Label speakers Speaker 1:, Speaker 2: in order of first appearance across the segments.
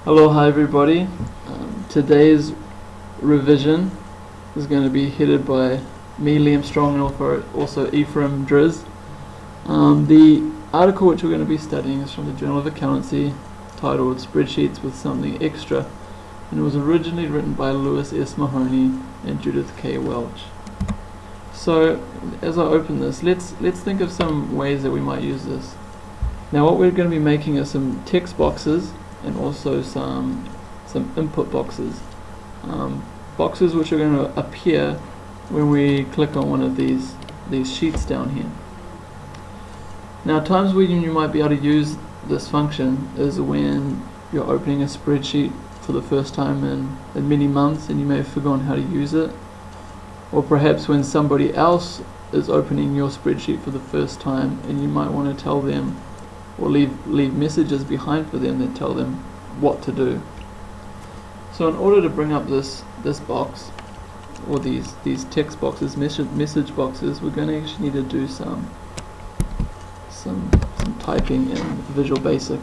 Speaker 1: Hi everybody. Today's revision is going to be headed by me, Liam Strong, and also Ephriam, Driz. The article which we're going to be studying is from the Journal of Accountancy, titled Spreadsheets with Something Extra, and it was originally written by Loise, Mahoney and Judith Welch. So as I open this, let's think of some ways that we might use this. Now what we're going to be making are some text boxes and also some input boxes. Boxes which are going to appear when we click on one of these sheets down here. Now times when you might be able to use this function is when you're opening a spreadsheet for the first time in many months and you may have forgotten how to use it, or perhaps when somebody else is opening your spreadsheet for the first time and you might want to tell them or leave messages behind for them that tell them what to do. So in order to bring up this box, or these text boxes, message boxes, we're going to actually need to do some typing in Visual Basic.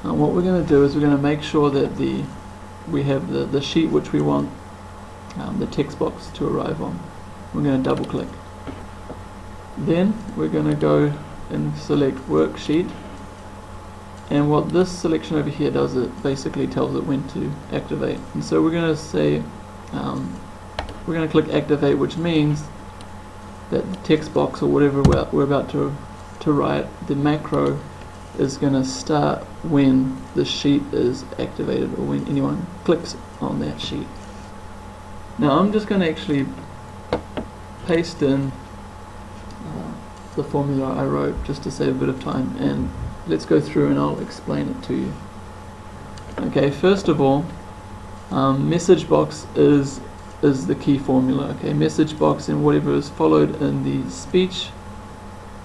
Speaker 1: What we're going to do is we're going to make sure that we have the sheet which we want the text box to arrive on. We're going to double click. Then we're going to go and select Worksheet, and what this selection over here does, it basically tells it when to activate. And so we're going to say we're going to click Activate, which means that the text box or whatever we're about to write, the macro is going to start when the sheet is activated or when anyone clicks on that sheet. Now I'm just going to actually paste in the formula I wrote just to save a bit of time, and let's go through and I'll explain it to you. Okay, first of all, message box is the key formula. Okay, message box and whatever is followed in the speech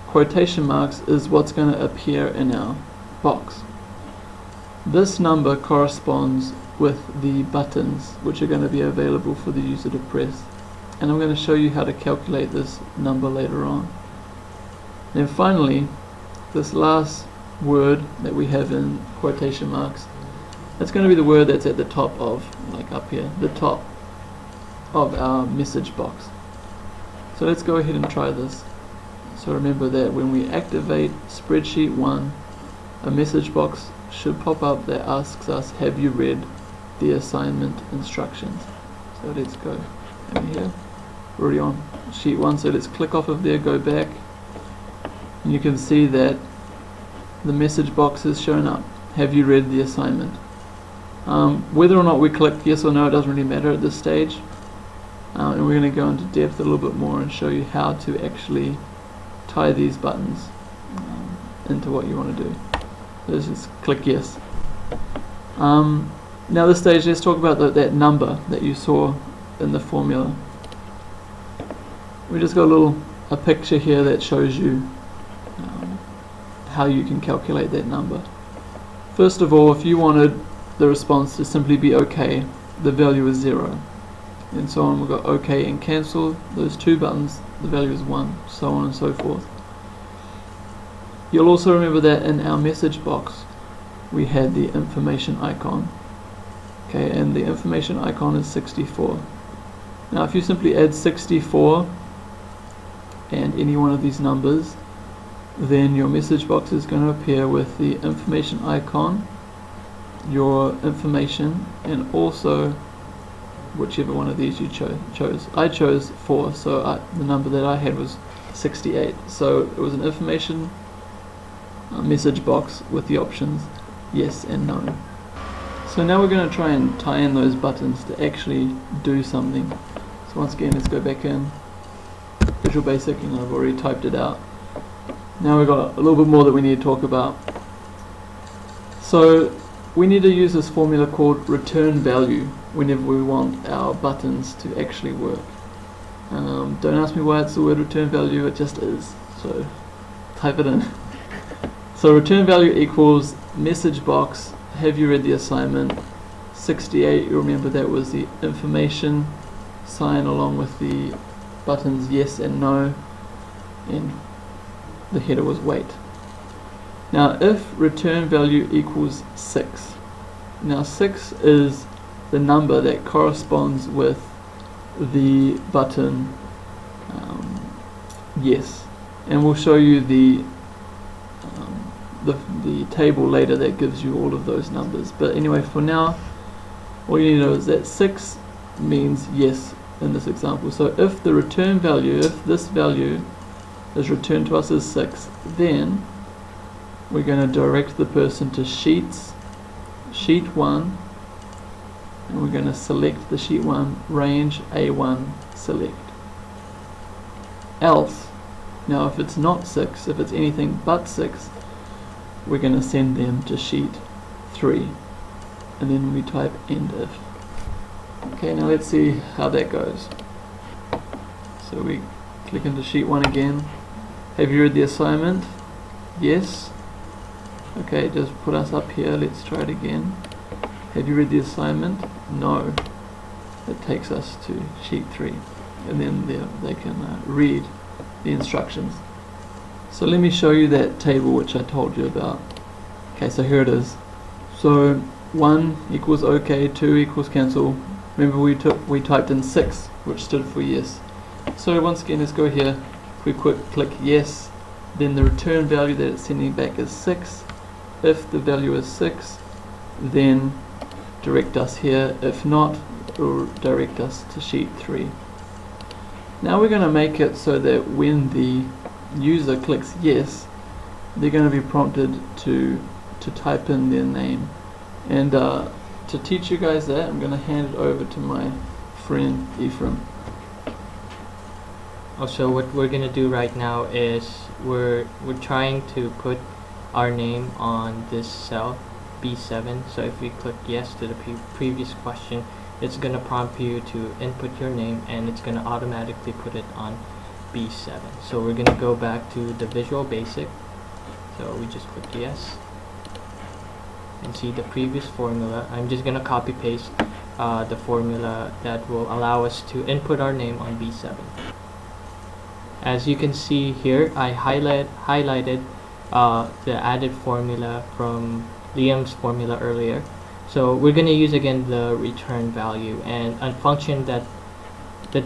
Speaker 1: quotation marks is what's going to appear in our box. This number corresponds with the buttons which are going to be available for the user to press, and I'm going to show you how to calculate this number later on. Then finally, this last word that we have in quotation marks, that's going to be the word that's at the top of, like up here, the top of our message box. So let's go ahead and try this. So remember that when we activate Spreadsheet 1, a message box should pop up that asks us, have you read the assignment instructions? So let's go in here. We're already on sheet 1, so let's click off of there, go back. And you can see that the message box is shown up. Have you read the assignment? Whether or not we click yes or no, it doesn't really matter at this stage. And we're going to go into depth a little bit more and show you how to actually tie these buttons into what you want to do. So let's just click yes. Now this stage, let's talk about that number that you saw in the formula. We just got a picture here that shows you how you can calculate that number. First of all, if you wanted the response to simply be OK, the value is 0. And so on, we've got OK and cancel, those two buttons, the value is 1, so on and so forth. You'll also remember that in our message box we had the information icon. Okay, and the information icon is 64. Now if you simply add 64 and any one of these numbers, then your message box is going to appear with the information icon, your information, and also whichever one of these you chose. I chose 4, so the number that I had was 68. So it was an information message box with the options yes and no. So now we're going to try and tie in those buttons to actually do something. So once again, let's go back in Visual Basic, and I've already typed it out. Now we've got a little bit more that we need to talk about. So we need to use this formula called return value whenever we want our buttons to actually work. Don't ask me why it's the word return value, it just is. So type it in. So return value equals message box, have you read the assignment, 68, you remember that was the information sign along with the buttons yes and no, and the header was wait. Now if return value equals 6, Now 6 is the number that corresponds with the button yes, and we'll show you the table later that gives you all of those numbers. But anyway, for now, all you need to know is that 6 means yes in this example. So if the return value, if this value is returned to us as 6, then we're going to direct the person to sheet 1, and we're going to select the sheet 1 range A1 select. Else, now if it's not 6, if it's anything but 6, we're going to send them to sheet 3, and then we type end if. Okay, now let's see how that goes. So we click into sheet 1 again. Have you read the assignment? Yes. Okay, just put us up here. Let's try it again. Have you read the assignment? No. It takes us to sheet 3, and then they can read the instructions. So let me show you that table which I told you about. Okay, so here it is. So 1 equals OK, 2 equals cancel. Remember we typed in 6, which stood for yes. So once again, let's go here. If we click yes, then the return value that it's sending back is 6. If the value is 6, then direct us here. If not, it will direct us to sheet 3. Now we're going to make it so that when the user clicks yes, they're going to be prompted to type in their name. And to teach you guys that, I'm going to hand it over to my friend Ephriam.
Speaker 2: Also, what we're going to do right now is we're trying to put our name on this cell B7. So if we click yes to the previous question, it's going to prompt you to input your name, and it's going to automatically put it on B7. So we're going to go back to the Visual Basic. So we just click yes and see the previous formula. I'm just going to copy paste the formula that will allow us to input our name on B7. As you can see here, I highlighted the added formula from Liam's formula earlier. So we're going to use again the return value and a function that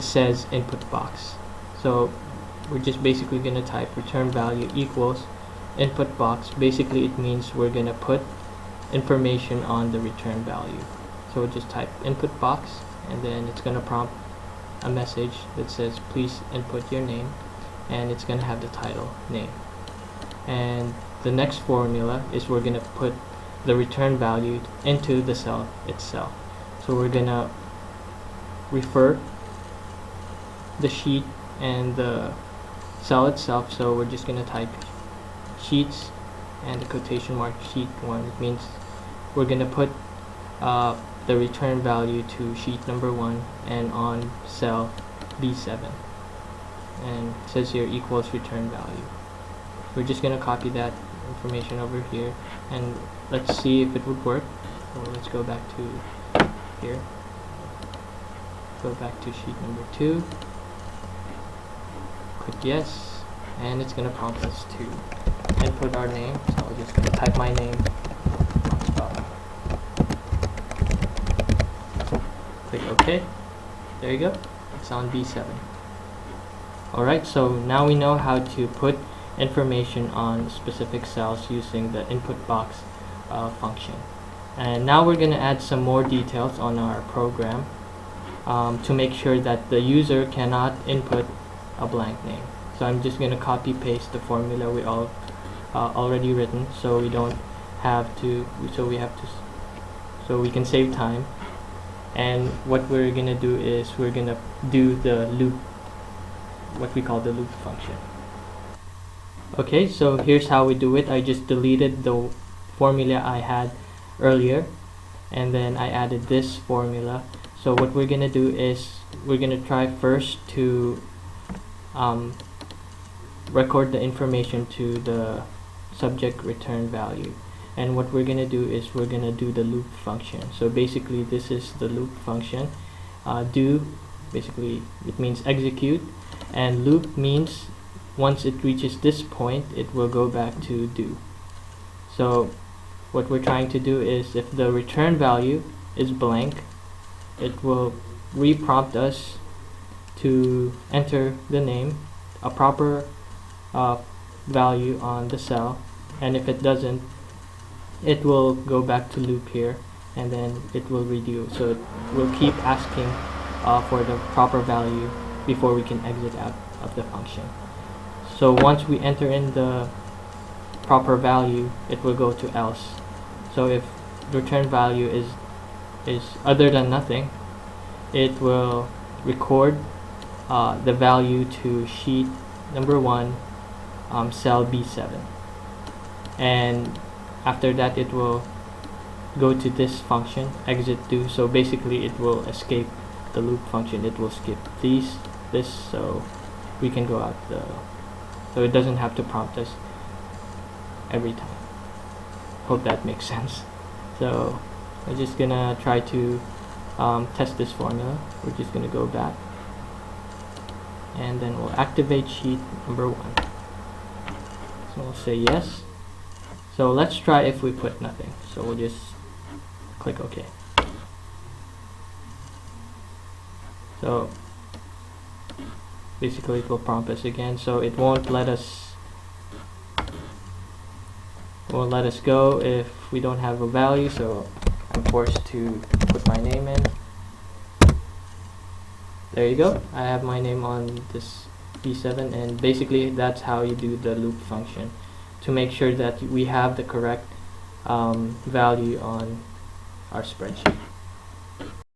Speaker 2: says input box. So we're just basically going to type return value equals input box. Basically it means we're going to put information on the return value. So we'll just type input box, and then it's going to prompt a message that says please input your name, and it's going to have the title name. And the next formula is we're going to put the return value into the cell itself. So we're going to refer the sheet and the cell itself. So we're just going to type sheets and the quotation mark sheet 1. It means we're going to put the return value to sheet number 1 and on cell B7, and it says here equals return value. We're just going to copy that information over here, and let's see if it would work. So let's go back to here, go back to sheet number 2, click yes, and it's going to prompt us to input our name. So I'm just going to type my name, click OK. There you go, it's on B7. Alright, so now we know how to put information on specific cells using the input box function. And now we're going to add some more details on our program to make sure that the user cannot input a blank name. So I'm just going to copy paste the formula we all already written, so we don't have to, so we can save time. And what we're going to do is we're going to do the loop, what we call the loop function. Okay, so here's how we do it. I just deleted the formula I had earlier, and then I added this formula. So what we're going to do is we're going to try first to record the information to the subject return value. And what we're going to do is we're going to do the loop function. So basically this is the loop function. Do, basically it means execute, and loop means once it reaches this point it will go back to do. So what we're trying to do is, if the return value is blank, it will re-prompt us to enter the name, a proper value on the cell, and if it doesn't, it will go back to loop here, and then it will redo. So it will keep asking for the proper value before we can exit out of the function. So once we enter in the proper value, it will go to else. So if the return value is other than nothing, it will record the value to sheet number 1, cell B7, and after that it will go to this function, exit to. So basically it will escape the loop function. It will skip this, so we can go out so it doesn't have to prompt us every time. Hope that makes sense. So we're just gonna try to test this formula. We're just gonna go back, and then we'll activate sheet number 1. So we'll say yes. So let's try if we put nothing. So we'll just click OK. So basically it will prompt us again, so it won't let us go if we don't have a value. So I'm forced to put my name in. There you go. I have my name on this B7, and basically that's how you do the loop function, to make sure that we have the correct value on our spreadsheet.